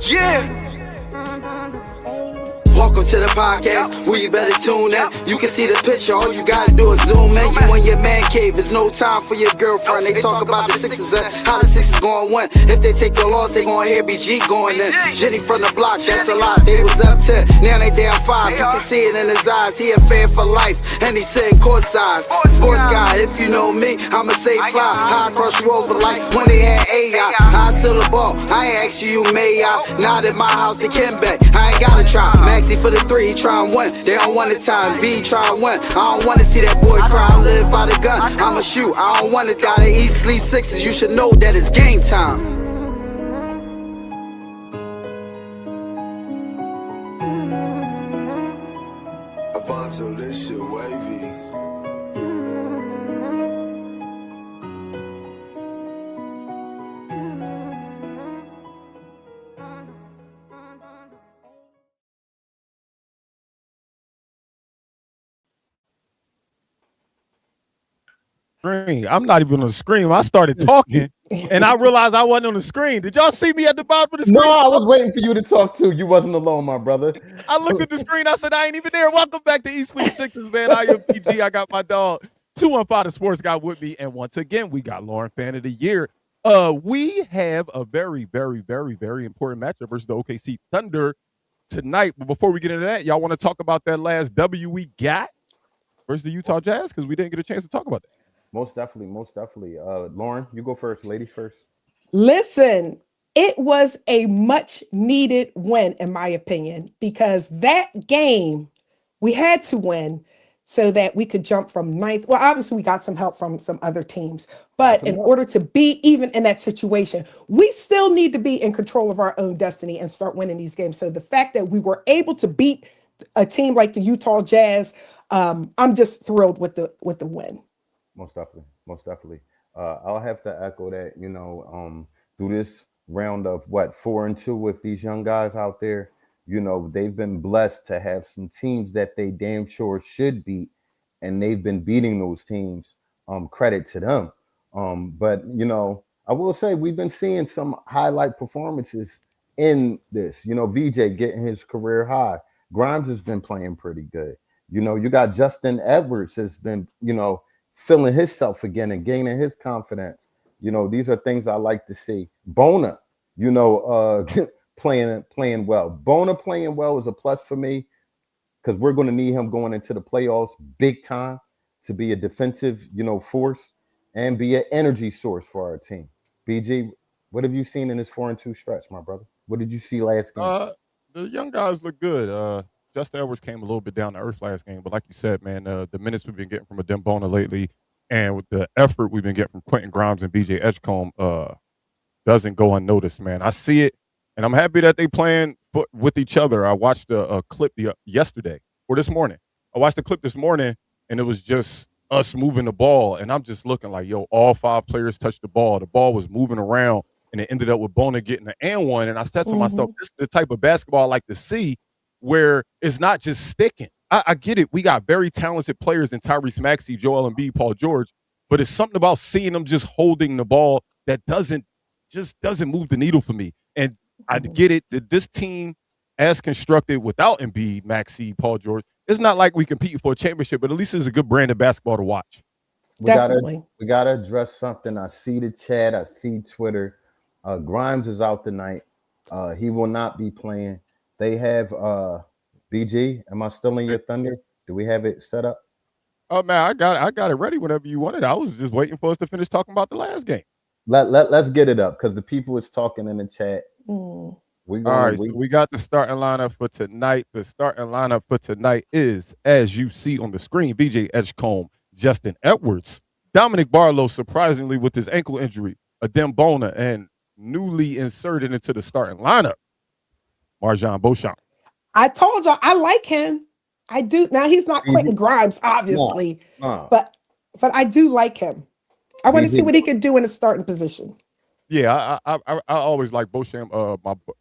Yeah. Welcome to the podcast, where you better tune in. You can see the picture, all you gotta do is zoom in. You in your man cave, it's no time for your girlfriend. They talk about the Sixers and how the Sixers gon' win. If they take your loss, they gon' hear BG going in. Jenny from the block, that's a lot. They was up 10, now they down 5. You can see it in his eyes, he a fan for life, and he sitting courtside. Sports guy, if you know me, I'ma say fly. How I cross you over like when they had AI. I still the ball, I ain't ask you, may I? Not at my house, they can bet. I ain't gotta try. Maxi for the 3, he try and win. They don't want the time. B try and win. I don't wanna see that boy cry and live by the gun. I'ma shoot. I don't wanna die to eat, sleep sixes. You should know that it's game time. Alfonso, this shit wavy. Screen. I'm not even on the screen. I started talking and I realized I wasn't on the screen. Did y'all see me at the bottom of the screen? No, I was waiting for you to talk too. You wasn't alone, my brother. I looked at the screen. I said, I ain't even there. Welcome back to East League Sixes, man. I am PG. I got my dog 215 the Sports Guy with me. And once again, we got Lauren Fan of the Year. We have a very, very, very, very important matchup versus the OKC Thunder tonight. But before we get into that, y'all want to talk about that last W we got versus the Utah Jazz? Because we didn't get a chance to talk about that. Most definitely, most definitely. Lauren, you go first. Ladies first. Listen, it was a much needed win, in my opinion, because that game we had to win so that we could jump from 9th. Well, obviously we got some help from some other teams, but in order to be even in that situation, we still need to be in control of our own destiny and start winning these games. So the fact that we were able to beat a team like the Utah Jazz, I'm just thrilled with the win. Most definitely, most definitely. I'll have to echo that. Through this round of 4-2 with these young guys out there, they've been blessed to have some teams that they damn sure should beat, and they've been beating those teams. Credit to them. But I will say we've been seeing some highlight performances in this. VJ getting his career high. Grimes has been playing pretty good. You got Justin Edwards has been, feeling himself again and gaining his confidence. These are things I like to see. Bona, playing well. Bona playing well is a plus for me because we're going to need him going into the playoffs big time to be a defensive, force and be an energy source for our team. BG, what have you seen in this 4-2 stretch, my brother? What did you see last game? The young guys look good. Justin Edwards came a little bit down to earth last game, but like you said, man, the minutes we've been getting from Adem Bona lately and with the effort we've been getting from Quentin Grimes and BJ Edgecombe doesn't go unnoticed, man. I see it, and I'm happy that they playing with each other. I watched a clip yesterday or this morning. I watched the clip this morning, and it was just us moving the ball, and I'm just looking like, yo, all 5 players touched the ball. The ball was moving around, and it ended up with Bona getting an and one, and I said to myself, this is the type of basketball I like to see, where it's not just sticking. I get it. We got very talented players in Tyrese Maxey, Joel Embiid, Paul George, but it's something about seeing them just holding the ball that doesn't move the needle for me. And I get it that this team, as constructed without Embiid, Maxey, Paul George, it's not like we compete for a championship, but at least it's a good brand of basketball to watch. We gotta address something. I see the chat. I see Twitter. Grimes is out tonight. He will not be playing. They have BG. Am I still in your thunder? Do we have it set up? Oh man, I got it ready whenever you wanted. I was just waiting for us to finish talking about the last game. Let's get it up because the people is talking in the chat. So we got the starting lineup for tonight. The starting lineup for tonight is, as you see on the screen, BJ Edgecombe, Justin Edwards, Dominic Barlow, surprisingly with his ankle injury, Adem Bona, and newly inserted into the starting lineup, Marjon Beauchamp. I told y'all I like him. I do. Now he's not Quentin Grimes, obviously, but I do like him. I want to see what he can do in a starting position. Yeah, I always like Beauchamp.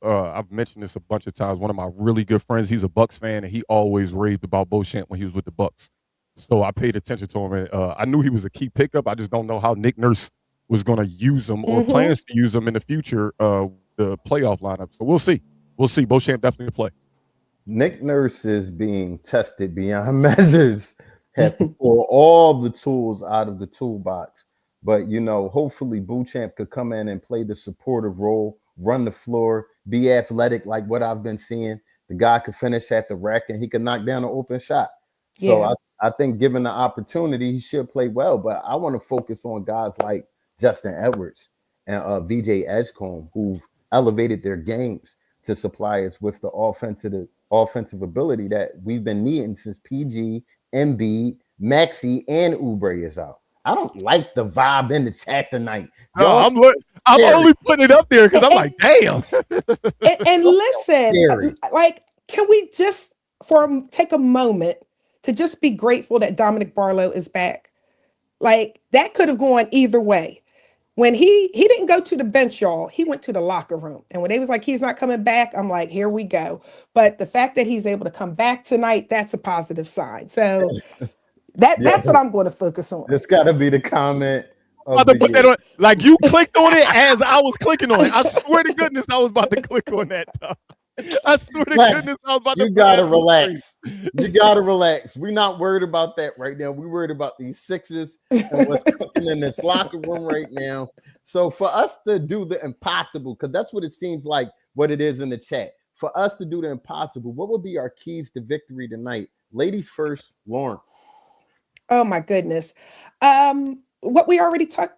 I've mentioned this a bunch of times. One of my really good friends, he's a Bucks fan, and he always raved about Beauchamp when he was with the Bucks. So I paid attention to him, and I knew he was a key pickup. I just don't know how Nick Nurse was going to use him or plans to use him in the future, the playoff lineup. So we'll see. we'll see. Beauchamp definitely play. Nick Nurse is being tested beyond measures. Had to pull all the tools out of the toolbox. But, hopefully Beauchamp could come in and play the supportive role, run the floor, be athletic like what I've been seeing. The guy could finish at the rack and he could knock down an open shot. So Yeah. I think given the opportunity, he should play well. But I want to focus on guys like Justin Edwards and VJ Edgecombe, who've elevated their games to supply us with the offensive ability that we've been needing since PG, Embiid, Maxey, and Oubre is out. I don't like the vibe in the chat tonight. I'm only putting it up there because I'm like, damn. And listen, like, can we just take a moment to just be grateful that Dominic Barlow is back? Like, that could have gone either way. When he didn't go to the bench, y'all, he went to the locker room. And when they was like, he's not coming back, I'm like, here we go. But the fact that he's able to come back tonight, that's a positive sign. So that's what I'm going to focus on. It's got to be the comment. Like, you clicked on it as I was clicking on it. I swear to goodness, I was about to click on that. I swear to goodness, I was about to. You gotta relax. You gotta relax. We're not worried about that right now. We're worried about these Sixers and what's cooking in this locker room right now. So for us to do the impossible, because that's what it seems like what it is in the chat. For us to do the impossible, what would be our keys to victory tonight? Ladies first, Lauren. Oh my goodness. What we already touched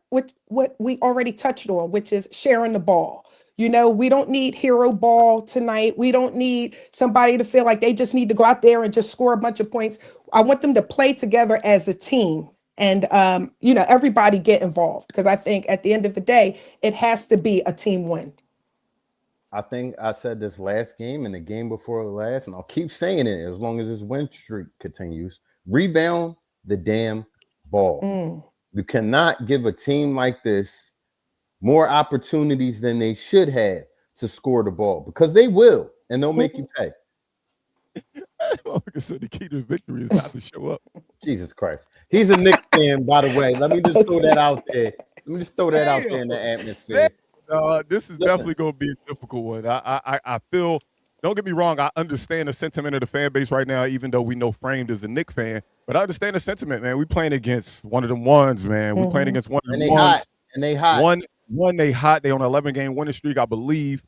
on, which is sharing the ball. We don't need hero ball tonight. We don't need somebody to feel like they just need to go out there and just score a bunch of points. I want them to play together as a team and, everybody get involved, because I think at the end of the day, it has to be a team win. I think I said this last game and the game before the last, and I'll keep saying it as long as this win streak continues. Rebound the damn ball. You cannot give a team like this more opportunities than they should have to score the ball, because they will, and they'll make you pay. Like I said, the key to victory is not to show up. Jesus Christ. He's a Knicks fan, by the way. Let me just throw that out there. Out there in the atmosphere. This is definitely going to be a difficult one. I feel, don't get me wrong, I understand the sentiment of the fan base right now, even though we know Framed is a Knicks fan. But I understand the sentiment, man. We playing against one of them ones, man. We playing against one of them ones. And they hot. One, they hot. They on an 11-game winning streak, I believe.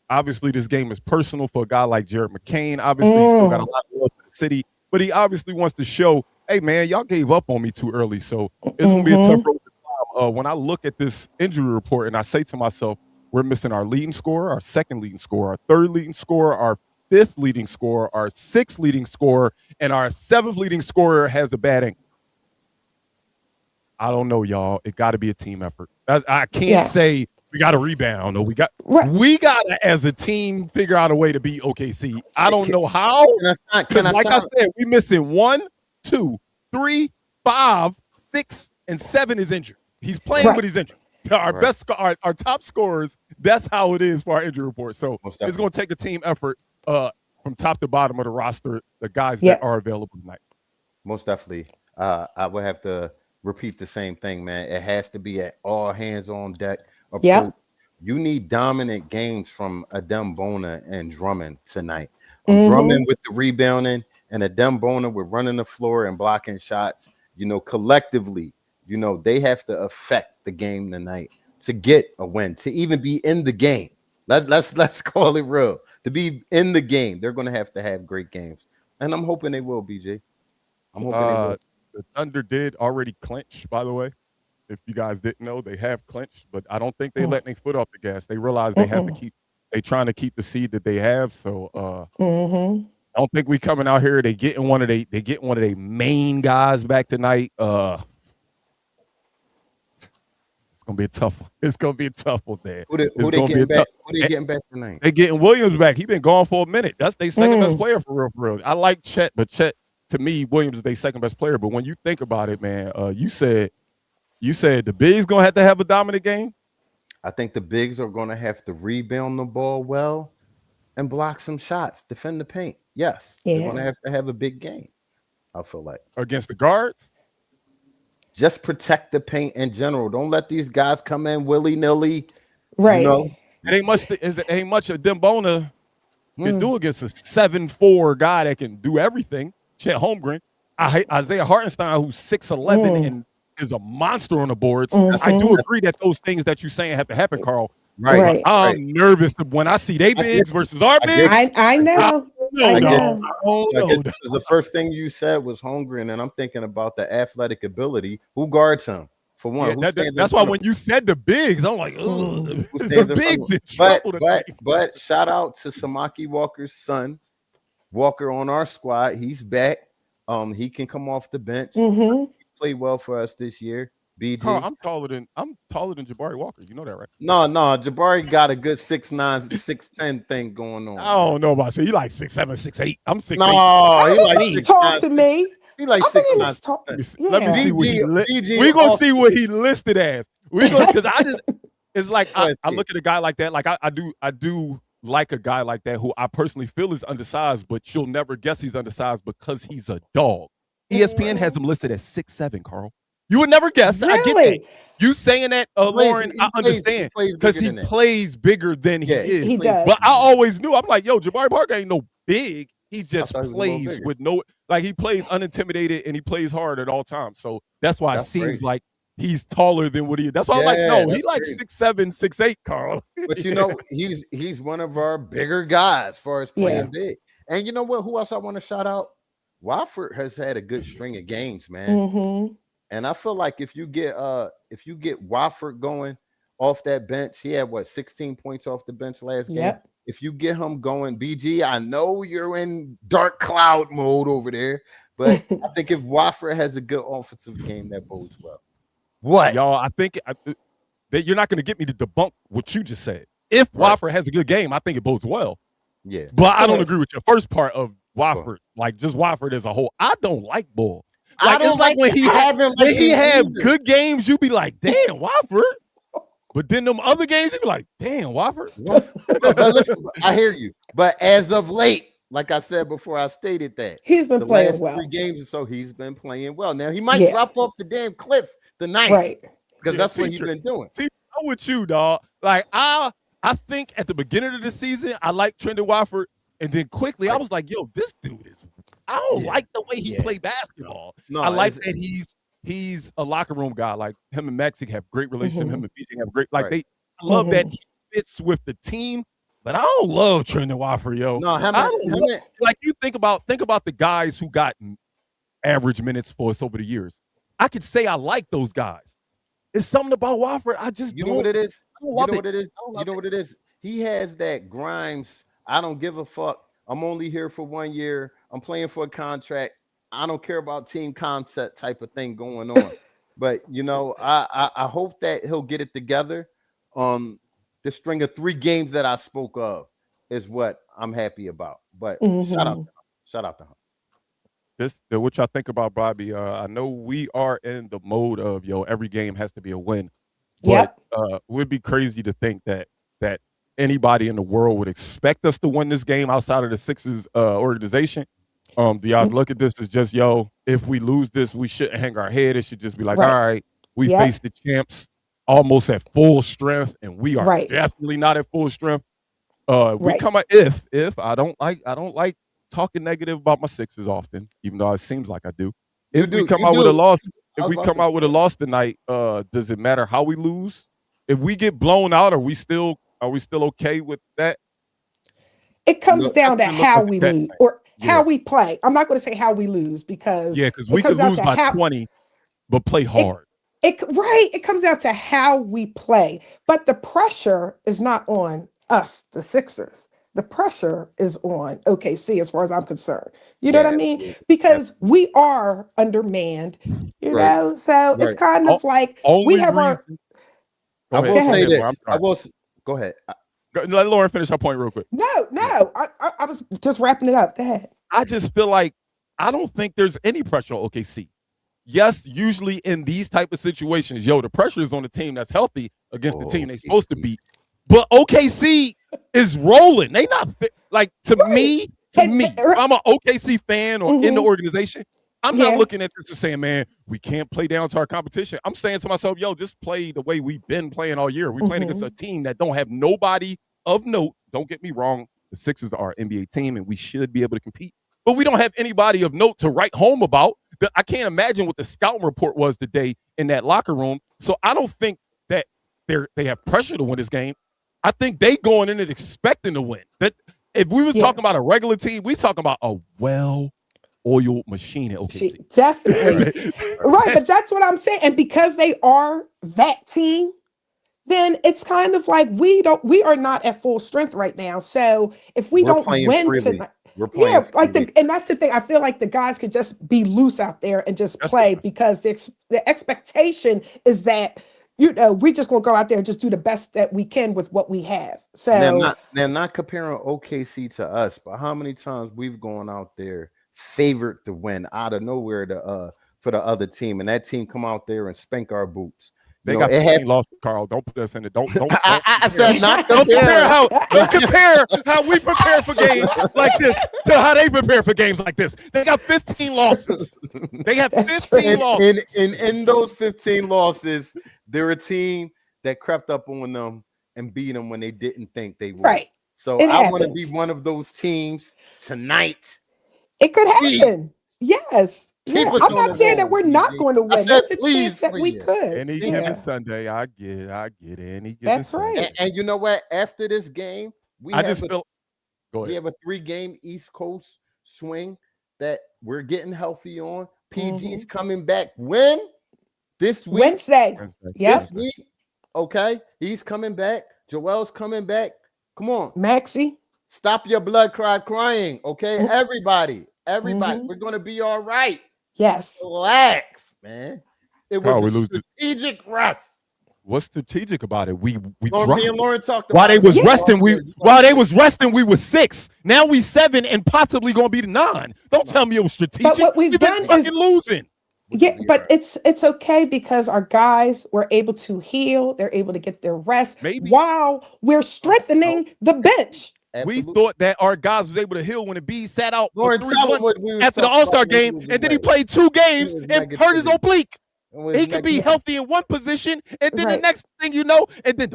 Obviously, this game is personal for a guy like Jared McCain. Obviously, he's still got a lot of love for the city. But he obviously wants to show, hey, man, y'all gave up on me too early. So it's going to be a tough road to climb. When I look at this injury report and I say to myself, we're missing our leading scorer, our second leading scorer, our third leading scorer, our fifth leading scorer, our sixth leading scorer, and our seventh leading scorer has a bad ankle. I don't know, y'all. It got to be a team effort. I can't say we got to rebound or we got to, as a team, figure out a way to beat OKC. I don't know how. Because like I said, we missing 1, 2, 3, 5, 6, and 7 is injured. He's playing, but he's injured. Our top scorers, that's how it is for our injury report. So it's going to take a team effort from top to bottom of the roster, the guys that are available tonight. Most definitely. I would have to repeat the same thing, man. It has to be at all hands on deck. Yeah. You need dominant games from Adembona and Drummond tonight. Drummond with the rebounding and Adembona with running the floor and blocking shots. Collectively, they have to affect the game tonight to get a win, to even be in the game. Let's call it real. To be in the game, they're going to have great games, and I'm hoping they will. BJ, I'm hoping they will. The Thunder did already clinch, by the way. If you guys didn't know, they have clinched, but I don't think they letting their foot off the gas. They realize they have to keep. They trying to keep the seed that they have. So I don't think we coming out here. They getting one of their main guys back tonight. It's gonna be a tough one. It's gonna be a tough one, man. Who they getting back tonight? They getting Williams back. He been gone for a minute. That's their second best player for real. I like Chet, but Chet, to me, Williams is their second best player. But when you think about it, man, you said the bigs gonna have to have a dominant game. I think the bigs are gonna have to rebound the ball well and block some shots, defend the paint. Yes, they're gonna have a big game. I feel like against the guards. Just protect the paint in general. Don't let these guys come in willy-nilly. Right. It ain't much a Dembona can do against a 7'4" guy that can do everything. Chet Holmgren, Isaiah Hartenstein, who's 6'11" and is a monster on the boards. I do agree that those things that you're saying have to happen, Carl. Right. I'm nervous when I see they bigs versus our bigs. I know. I know. Because the first thing you said was Holmgren, and I'm thinking about the athletic ability. Who guards him? For one, that's why when you said the bigs, I'm like, the bigs in trouble. But shout out to Samaki Walker's son, Walker on our squad. He's back. He can come off the bench. He played well for us this year. BG. Carl, I'm taller than Jabari Walker. You know that, right? No, Jabari got a good 6'9", 6'10" thing going on. I don't know about you. He like 6'7", 6'8". I'm 6'8". No, he like he's tall to me. He like 6'9". Let me see what we're gonna see what he listed as. We're gonna because it's like I look at a guy like that. Like I do like a guy like that who I personally feel is undersized, but you'll never guess he's undersized because he's a dog. ESPN has him listed as 6'7", Carl. You would never guess. Really? I get that. You saying that, Lauren, I understand. Because he plays bigger than he is. He does. But I always knew. I'm like, yo, Jabari Parker ain't no big. He just plays with he plays unintimidated and he plays hard at all times. So that's why it seems like he's taller than what he is. That's why I'm like, no, he like 6'7", 6'8", Carl. But he's one of our bigger guys as far as playing big. And you know what? Who else I want to shout out? Wofford has had a good string of games, man. And I feel like if you get Wofford going off that bench, he had 16 points off the bench last game. If you get him going, BG, I know you're in dark cloud mode over there, but I think if Wofford has a good offensive game, that bodes well. What? Y'all, I think that you're not going to get me to debunk what you just said. If Wofford has a good game, I think it bodes well. Yeah. But I don't agree with your first part of Wofford, like just Wofford as a whole. I don't like Bull. Like, it's like when he had good games, you be like, damn, Wofford. But then them other games, you be like, damn, Wofford. But listen, I hear you. But as of late, like I said before, I stated that he's been playing well. 3 games or so, he's been playing well. Now he might drop off the damn cliff tonight, right? Because that's what he's been doing. See, I'm with you, dog. Like I think at the beginning of the season, I liked Trendon Wofford, and then quickly I was like, yo, this dude is. I don't like the way he play basketball. No, I like that he's a locker room guy. Like him and Maxie have great relationship. Him and BJ have great. Like I love that he fits with the team. But I don't love Trendon Wofford, yo. No, like you think about the guys who got average minutes for us over the years. I could say I like those guys. It's something about Wofford. I just know what it is. You know what it is. He has that Grimes. I don't give a fuck. I'm only here for 1 year. I'm playing for a contract. I don't care about team concept type of thing going on. But I hope that he'll get it together. The string of 3 games that I spoke of is what I'm happy about. But shout out to him. What y'all think about Bobby? I know we are in the mode of every game has to be a win. But it would be crazy to think that anybody in the world would expect us to win this game outside of the Sixers organization. Do y'all look at this as just, if we lose this, we shouldn't hang our head. It should just be like, all right, we face the champs almost at full strength, and we are definitely not at full strength. We come out if I don't like talking negative about my Sixers often, even though it seems like I do. If we come out with a loss tonight, does it matter how we lose? If we get blown out, are we still okay with that? It comes down to how we lose or how we play. I'm not going to say how we lose because we could lose by 20, but play hard. It comes down to how we play. But the pressure is not on us, the Sixers. The pressure is on OKC as far as I'm concerned. You know what I mean? Because we are undermanned, you know? So it's kind of like we have our... I will say this. Go ahead. Let Lauren finish her point real quick. No. I was just wrapping it up. Go ahead. I just feel like I don't think there's any pressure on OKC. Yes, usually in these type of situations, the pressure is on the team that's healthy against the team they're supposed to beat. But OKC is rolling. They not fit. Like to me, I'm an OKC fan or in the organization. I'm not looking at this and saying, man, we can't play down to our competition. I'm saying to myself, yo, just play the way we've been playing all year. We're playing against a team that don't have nobody of note. Don't get me wrong. The Sixers are an NBA team, and we should be able to compete. But we don't have anybody of note to write home about. I can't imagine what the scouting report was today in that locker room. So I don't think that they have pressure to win this game. I think they going in and expecting to win. That if we was talking about a regular team, we talking about a well-oiled machine at OKC. Definitely. Right, but that's what I'm saying. And because they are that team, then it's kind of like we are not at full strength right now. So if we don't win tonight, and that's the thing. I feel like the guys could just be loose out there and just play because the expectation is that we're just gonna go out there and just do the best that we can with what we have. So they're not comparing OKC to us, but how many times we've gone out there favored to win out of nowhere for the other team, and that team come out there and spank our boots. They got 15 losses, Carl. Don't put us in it. Don't. I said not compare how we prepare for games like this to how they prepare for games like this. They got 15 losses. They have 15 losses. In those 15 losses, they're a team that crept up on them and beat them when they didn't think they would. Right. So I want to be one of those teams tonight. It could happen. Yes. Yeah, I'm not saying that we're not going to win. There's a chance that we could. Any given Sunday, I get it. Any given That's Sunday. right. And you know what? After this game, we have a 3-game East Coast swing that we're getting healthy on. PG's coming back when? This week? Wednesday. Yep. This week. Okay. He's coming back. Joel's coming back. Come on. Maxie. Stop your blood crying. Okay. Everybody. We're going to be all right. Yes. Relax, man. It was a strategic rest. What's strategic about it? We dropped. Me and Lauren talked about while they was resting. We were 6. Now we 7 and possibly going to be the 9. Don't tell me it was strategic. But what we've done is losing. Yeah, but it's okay because our guys were able to heal. They're able to get their rest while we're strengthening the bench. Absolutely. We thought that our guys was able to heal when the Bees sat out for 3 months after the All-Star game, and then he played 2 games and hurt his oblique. He could be healthy in one position, and then the next thing you know, and then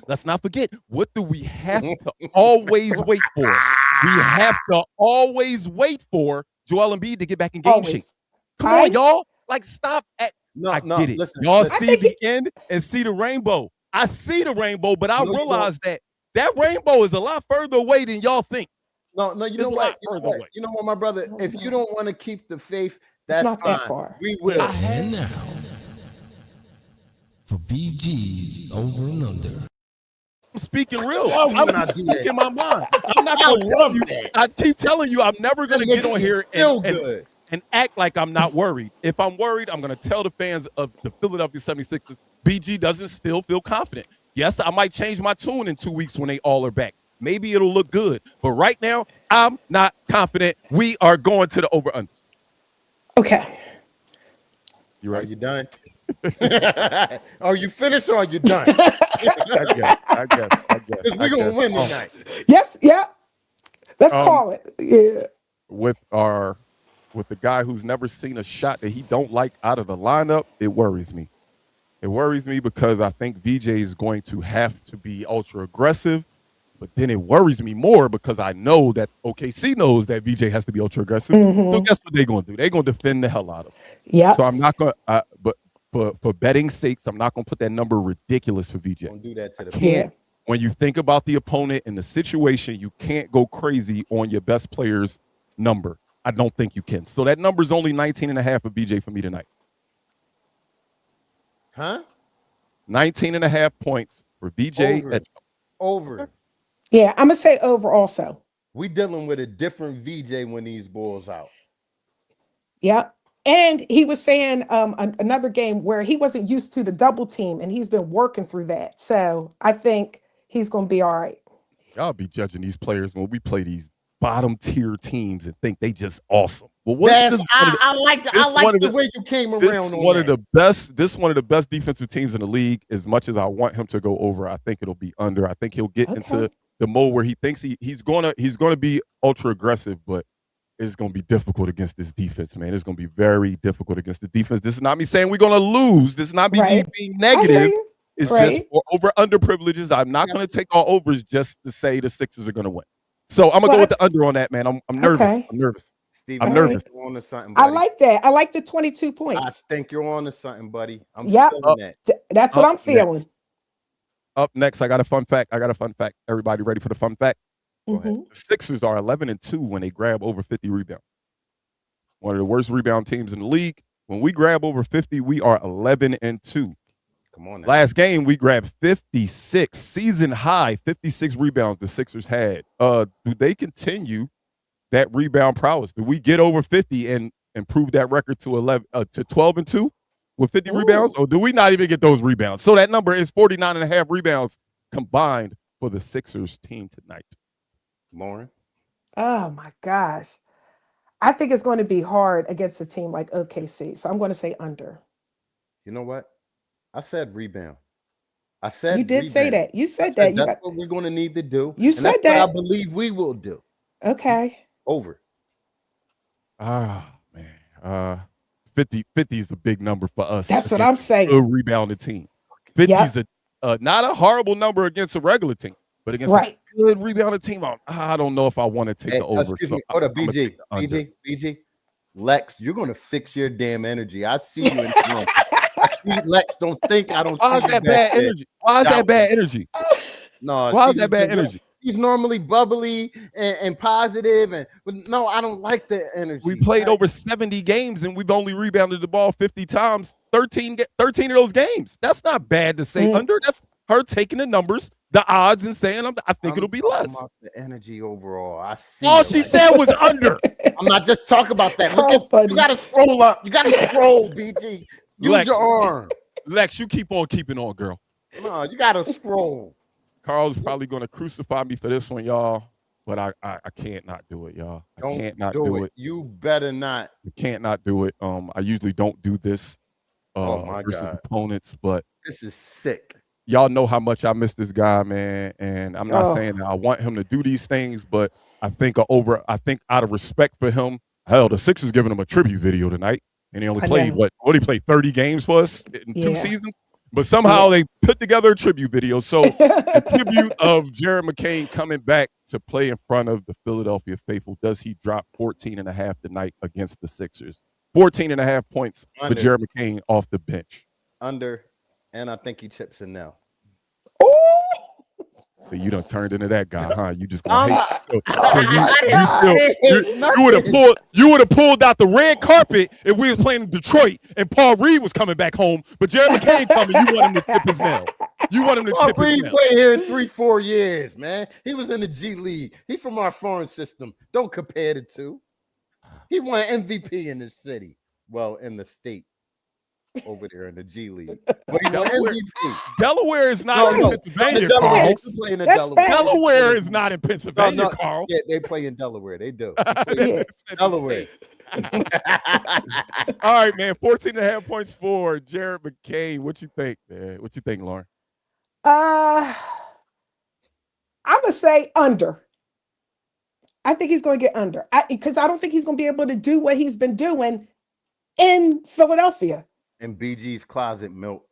let's not forget, what do we have to always wait for? We have to always wait for Joel Embiid to get back in game shape. Come on, y'all. Like, stop at I get it. Listen, y'all see the end and see the rainbow. I see the rainbow, but I realize that rainbow is a lot further away than y'all think. No, you know what? You know what, my brother? If you don't want to keep the faith, that's not fine. That far. We will. And now, for BG's Over and Under. I'm speaking real. I'm speaking my mind. I'm not going to tell you. I keep telling you, I'm never going to get on here and act like I'm not worried. If I'm worried, I'm going to tell the fans of the Philadelphia 76ers, BG doesn't still feel confident. Yes, I might change my tune in 2 weeks when they all are back. Maybe it'll look good. But right now, I'm not confident. We are going to the over-unders. Okay. You right? Are you done? Are you finished or are you done? I guess. We're going to win tonight. Yes, yeah. Let's call it. Yeah. With the guy who's never seen a shot that he don't like out of the lineup, it worries me. It worries me because I think VJ is going to have to be ultra aggressive, but then it worries me more because I know that OKC knows that VJ has to be ultra aggressive. So guess what they're going to do? They're going to defend the hell out of him. Yeah. So I'm not going to, but for betting sakes, I'm not going to put that number ridiculous for VJ. Don't do that to the can't. When you think about the opponent and the situation, you can't go crazy on your best player's number. I don't think you can. So that number is only 19.5 for BJ for me tonight. Huh? 19.5 points for BJ. Over. Yeah, I'm going to say over also. We dealing with a different VJ when these balls out. Yeah. And he was saying another game where he wasn't used to the double team, and he's been working through that. So I think he's going to be all right. Y'all be judging these players when we play these bottom tier teams and think they just awesome. Well, I like the way you came around. This one of the best defensive teams in the league. As much as I want him to go over, I think it'll be under. I think he'll get into the mode where he thinks he's gonna be ultra aggressive, but it's going to be difficult against this defense, man. It's going to be very difficult against the defense. This is not me saying we're going to lose. This is not me Right. being I hear negative. you. It's Right. just for over underprivileges. I'm not going to take all overs just to say the Sixers are going to win. So I'm going to go with the under on that, man. I'm nervous. Okay. I'm nervous. Steve, I'm All nervous. You're on to something, I buddy. like that. I like the 22 I points. think you're on to something, buddy. I'm Yep. feeling that. That's what Up I'm feeling. next. Up next, I got a fun fact. Everybody ready for the fun fact? Go ahead. Mhm. The Sixers are 11-2 when they grab over 50 rebounds. One of the worst rebound teams in the league. When we grab over 50, we are 11-2. Come on now. Last game, we grabbed 56, season high 56 rebounds the Sixers had. Do they continue that rebound prowess? Do we get over 50 and improve that record to 12-2 with 50 rebounds? Or do we not even get those rebounds? So that number is 49.5 rebounds combined for the Sixers team tonight. Lauren? Oh my gosh. I think it's going to be hard against a team like OKC. So I'm going to say under. You know what? I said rebound. I said You did say rebound. that. You I said said that. You that's got, what we're going to need to do. You and said that's that. what I believe we will do. okay. Over. Man. 50 is a big number for us. That's what against I'm a saying. good rebounding team. 50 Yep. is not a horrible number against a regular team, but against Right. a good rebounding team, I don't know if I want to take Hey, the over. excuse So me. Hold up, I'm gonna BG. take the under. BG. Lex, you're going to fix your damn energy. I see you in the room. I see Lex. Don't think I don't Why is see you that back bad there. energy? Why is that bad energy? No, Why is she's that bad energy? He's normally bubbly and positive, but no, I don't like the energy. We played over 70 games and we've only rebounded the ball 50 times, 13 of those games. That's not bad to say under. That's her taking the numbers, the odds, and saying I think it'll be talking less. about the energy overall. I see. All it, she Lex. said was under. I'm not just talking about that. Look Oh, at funny. you. Got to scroll up. You got to scroll, BG. Use Lex. your arm. Lex, you keep on keeping on, girl. No, you got to scroll. Carl's probably going to crucify me for this one, y'all. But I can't not do it, y'all. I Don't can't not do it. You better not. I can't not do it. I usually don't do this Oh my versus God. opponents, but This is sick. y'all know how much I miss this guy, man. And I'm not Oh. saying that I want him to do these things, but I think out of respect for him, hell, the Sixers giving him a tribute video tonight, and he only I played know. what he played 30 games for us in 2 Yeah. seasons. But somehow they put together a tribute video. So the tribute of Jared McCain coming back to play in front of the Philadelphia faithful. Does he drop 14.5 tonight against the Sixers? 14.5 points for Under. Jared McCain off the bench. Under, and I think he chips in now. Ooh. So you done turned into that guy, huh? You just I'm gonna hate. So I you would have pulled out the red carpet if we was playing in Detroit and Paul Reed was coming back home, but Jared McCain coming. You want him to tip his nail. You want him to Oh, tip his Reed nail. played here in 3-4 years, man. He was in the G League. He's from our foreign system. Don't compare the two. He won MVP in the city. Well, in the state over there in the G League. But he won Delaware- MVP. Delaware is not in Pennsylvania, Delaware. Carl. They play in That's Delaware. fact. Delaware is not in Pennsylvania, No, Carl. Yeah, they play in Delaware. They do. Yeah. Delaware. All right, man. 14.5 points for Jared McCain. What you think, man? What you think, Lauren? I'm gonna say under. I think he's going to get under because I don't think he's going to be able to do what he's been doing in Philadelphia. And BG's closet milk.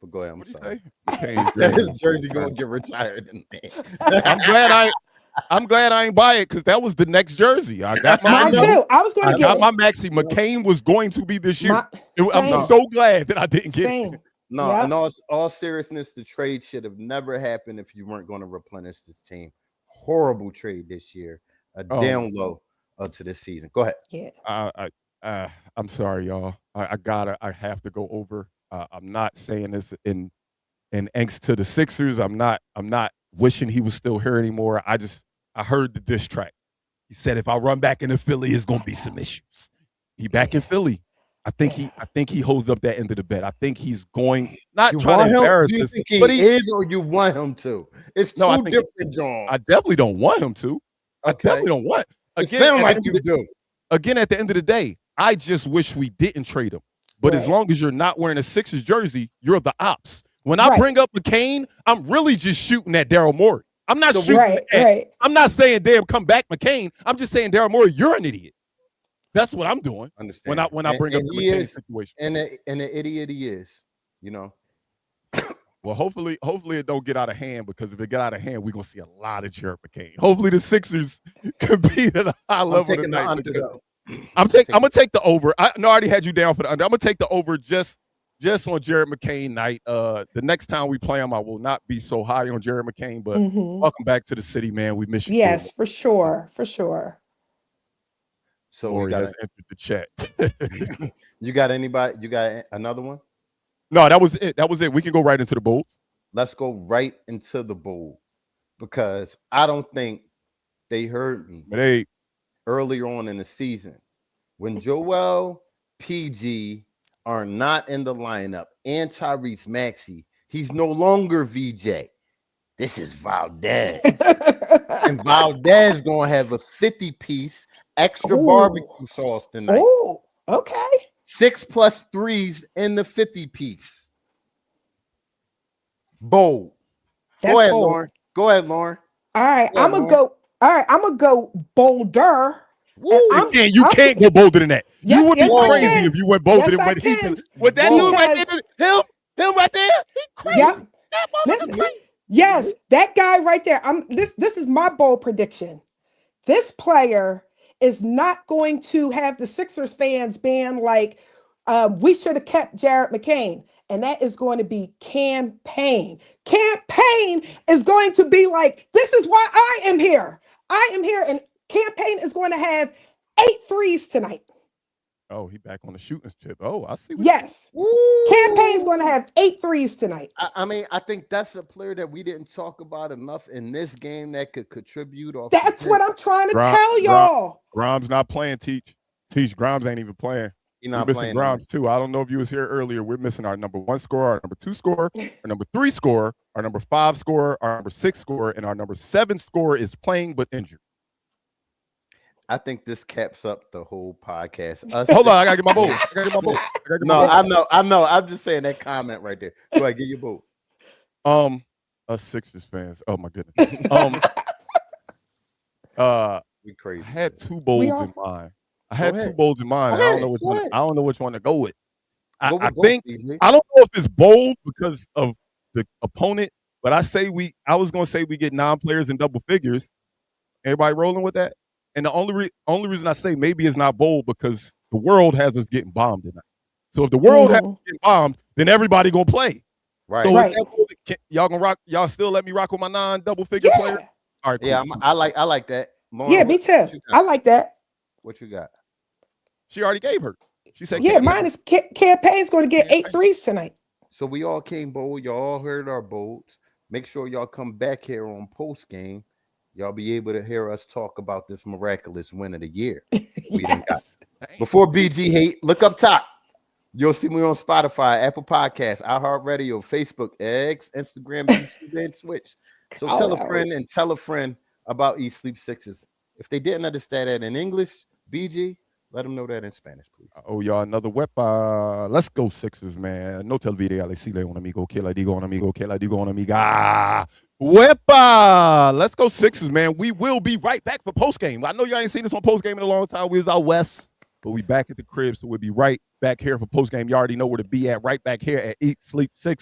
But go ahead. I'm What do you sorry. say? His McCain's jersey gonna get retired in May. I'm glad I ain't buy it because that was the next jersey. I got Mine mine. too. I was going I to got get my Maxi. McCain was going to be this year. I'm same. so glad that I didn't get Same. it. No, Yep. in all seriousness, the trade should have never happened if you weren't going to replenish this team. Horrible trade this year. A down low to this season. Go ahead. Yeah. I'm sorry, y'all. I have to go over. I'm not saying this in angst to the Sixers. I'm not wishing he was still here anymore. I heard the diss track. He said if I run back into Philly, it's gonna be some issues. He back in Philly. I think he holds up that end of the bet. I think he's going not You trying want to him? embarrass Do you us, think he but is, or you want him to? It's No, I two think- different, John. I definitely don't want him to. I Okay. definitely don't want. It Again, sounds at like the end you of the- do. Again, at the end of the day, I just wish we didn't trade him. But as Right. long as you're not wearing a Sixers jersey, you're the ops. When I Right. bring up McCain, I'm really just shooting at Daryl Morey. I'm not So shooting Right, at. right. I'm not saying damn come back McCain. I'm just saying Daryl Morey, you're an idiot. That's what I'm doing understand when I bring up the he McCain is, situation. and the idiot he is, you know. Well, hopefully it don't get out of hand, because if it get out of hand, we're gonna see a lot of Jared McCain. Hopefully the Sixers compete at a high I'm level taking the tonight. under though. I'm gonna take the over. I already had you down for the under. I'm gonna take the over just on Jared McCain night. The next time we play him, I will not be so high on Jared McCain. But welcome back to the city, man. We miss you. Yes, for sure, for sure. So Lori has entered the chat. You got anybody? You got another one? No, that was it. That was it. We can go right into the bowl. Let's go right into the bowl, because I don't think they heard me But earlier on in the season when Joel, PG are not in the lineup and Tyrese Maxey. He's no longer VJ. This is Valdez. And Valdez gonna have a 50-piece extra barbecue sauce tonight. Oh, okay. 6+ threes in the 50-piece. Bold. That's Go ahead, bold. Lauren. Go ahead, Lauren. All right, Go ahead, I'm gonna Lauren. go. All right, I'm gonna go bolder. Woo. You can't go bolder than that. Yes, You would yes, be I crazy can. if you went bolder Yes, than I what he can. did. With that dude right there, him right there, he crazy. Yep. That Listen, motherfucker crazy. yes, that guy right there. This is my bold prediction. This player is not going to have the Sixers fans being like, we should have kept Jared McCain. And that is going to be campaign. Campaign is going to be like, this is why I am here. I am here. And campaign is going to have 8 threes tonight. Oh, he back on the shooting tip. Oh, I see. Yes. Campaign's going to have 8 threes tonight. I mean, I think that's a player that we didn't talk about enough in this game that could contribute. That's what I'm trying to tell y'all. Grimes not playing, Teach. Grimes ain't even playing. We're missing Grimes too. I don't know if you was here earlier. We're missing our number 1 scorer, our number 2 scorer, our number 3 scorer, our number 5 scorer, our number 6 scorer, and our number 7 scorer is playing but injured. I think this caps up the whole podcast. Hold on, I gotta get my bowl. I know. I'm just saying that comment right there. Go ahead, get your bowl. Us Sixers fans. Oh my goodness. We crazy. I had 2 bowls in mind. I don't know which one to go with. I don't know if it's bold because of the opponent, but I was gonna say we get 9 players in double figures. Everybody rolling with that? And the only reason I say maybe it's not bold because the world has us getting bombed tonight. So if the world has us getting bombed, then everybody gonna play. Right. So y'all gonna rock? Y'all still let me rock with my 9 double figure player? All right. Cool. Yeah, I like that. Lauren, yeah, me too. I like that. What you got? She already gave her. She said, "Yeah, mine is campaign's going to get 8 threes tonight." So we all came bold. Y'all all heard our bolds. Make sure y'all come back here on post game. Y'all be able to hear us talk about this miraculous win of the year. We done got. Before BG hate, look up top. You'll see me on Spotify, Apple Podcasts, iHeartRadio, Facebook, X, Instagram, YouTube, and Twitch. So tell a friend and tell a friend about Eat Sleep Sixers. If they didn't understand that in English, BG, let them know that in Spanish, please. Oh, y'all, another weapon. Let's go Sixers, man. No te olvides, decirle un amigo que le digo un amigo que le digo una amiga. Wepa! Let's go Sixers, man. We will be right back for postgame. I know y'all ain't seen us on postgame in a long time. We was out west, but we back at the crib, so we'll be right back here for postgame. You already know where to be at, right back here at Eat Sleep Sixers.